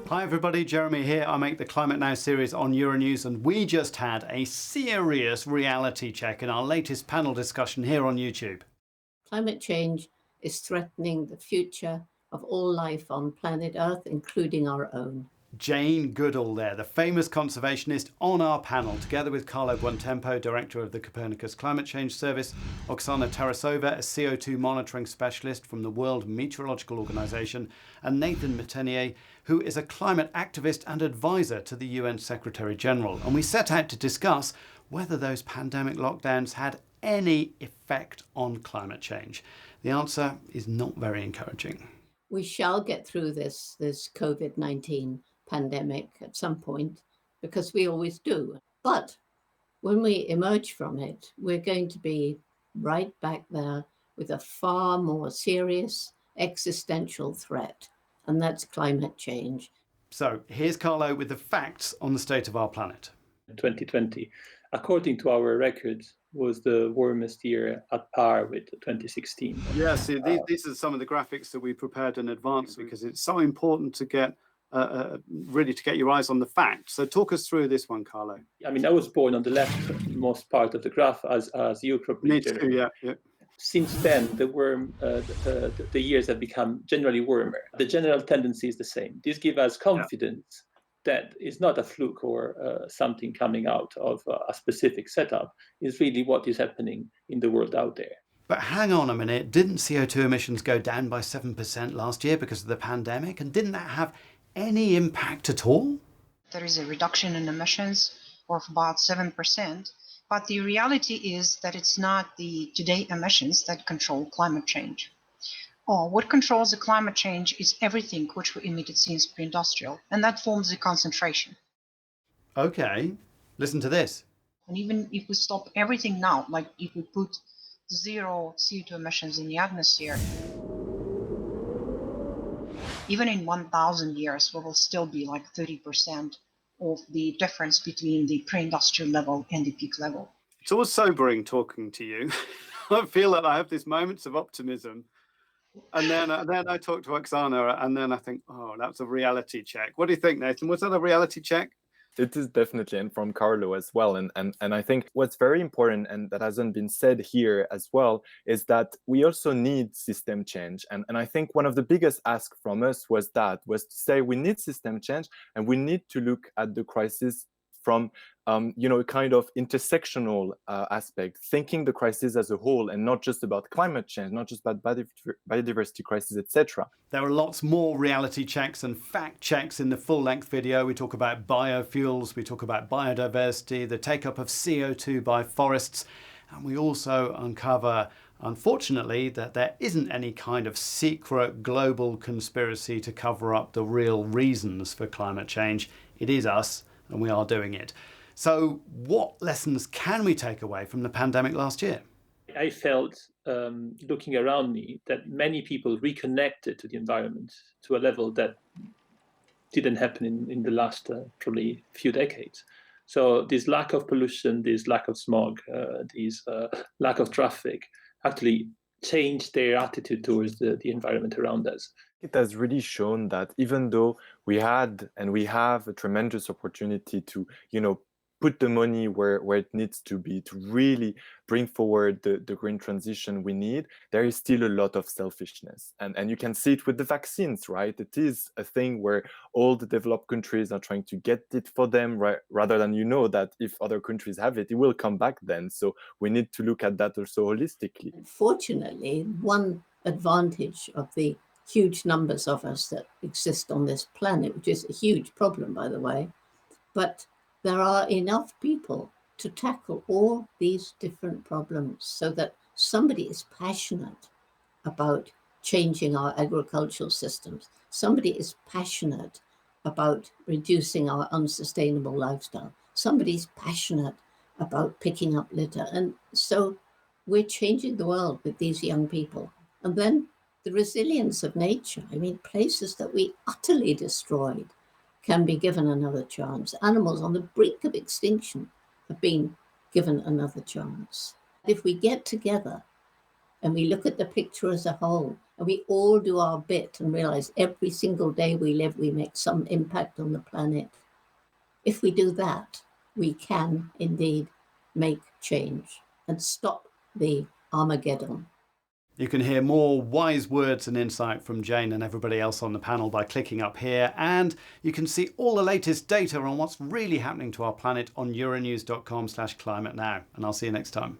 Hi everybody, Jeremy here. I make the Climate Now series on Euronews, and we just had a serious reality check in our latest panel discussion here on YouTube. Climate change is threatening the future of all life on planet Earth, including our own. Jane Goodall there, the famous conservationist on our panel, together with Carlo Buontempo, director of the Copernicus Climate Change Service, Oksana Tarasova, a CO2 monitoring specialist from the World Meteorological Organization, and Nathan Méténier, who is a climate activist and advisor to the UN Secretary General. And we set out to discuss whether those pandemic lockdowns had any effect on climate change. The answer is not very encouraging. We shall get through this COVID-19 pandemic at some point, because we always do. But when we emerge from it, we're going to be right back there with a far more serious existential threat, and that's climate change. So here's Carlo with the facts on the state of our planet. 2020, according to our records, was the warmest year at par with 2016. Yes, these are some of the graphics that we prepared in advance because it's so important to get really to get your eyes on the facts. So talk us through this one, Carlo. I mean, I was born on the leftmost part of the graph, as you probably Me too, yeah. Since then, the years have become generally warmer. The general tendency is the same. This gives us confidence that it's not a fluke or something coming out of a specific setup. It's really what is happening in the world out there. But hang on a minute, didn't CO2 emissions go down by 7% last year because of the pandemic? And didn't that have any impact at all? There is a reduction in emissions of about 7%. But the reality is that it's not the today emissions that control climate change. What controls the climate change is everything which we emitted since pre-industrial, and that forms the concentration. Okay, listen to this. And even if we stop everything now, like if we put zero CO2 emissions in the atmosphere, even in 1,000 years, we will still be like 30% of the difference between the pre-industrial level and the peak level. It's always sobering talking to you. I feel that I have these moments of optimism. And then I talk to Oksana, and then I think, oh, that's a reality check. What do you think, Nathan? Was that a reality check? It is definitely, and from Carlo as well. And I think what's very important, and that hasn't been said here as well, is that we also need system change. And I think one of the biggest asks from us was to say we need system change, and we need to look at the crisis from a kind of intersectional aspect, thinking the crisis as a whole and not just about climate change, not just about biodiversity crisis, etc. There are lots more reality checks and fact checks in the full-length video. We talk about biofuels, we talk about biodiversity, the take-up of CO2 by forests, and we also uncover, unfortunately, that there isn't any kind of secret global conspiracy to cover up the real reasons for climate change. It is us, and we are doing it. So what lessons can we take away from the pandemic last year? I felt, looking around me, that many people reconnected to the environment to a level that didn't happen in the last probably few decades. So this lack of pollution, this lack of smog, this lack of traffic actually changed their attitude towards the environment around us. It has really shown that even though we had and we have a tremendous opportunity to, put the money where it needs to be to really bring forward the green transition we need, there is still a lot of selfishness. And you can see it with the vaccines, right? It is a thing where all the developed countries are trying to get it for them, right? Rather than that if other countries have it, it will come back then. So we need to look at that also holistically. Fortunately, one advantage of the huge numbers of us that exist on this planet, which is a huge problem, by the way, but there are enough people to tackle all these different problems so that somebody is passionate about changing our agricultural systems. Somebody is passionate about reducing our unsustainable lifestyle. Somebody's passionate about picking up litter. And so we're changing the world with these young people. And then the resilience of nature. I mean, places that we utterly destroyed can be given another chance. Animals on the brink of extinction have been given another chance. If we get together and we look at the picture as a whole, and we all do our bit and realize every single day we live, we make some impact on the planet. If we do that, we can indeed make change and stop the Armageddon. You can hear more wise words and insight from Jane and everybody else on the panel by clicking up here, and you can see all the latest data on what's really happening to our planet on euronews.com/climate now. And I'll see you next time.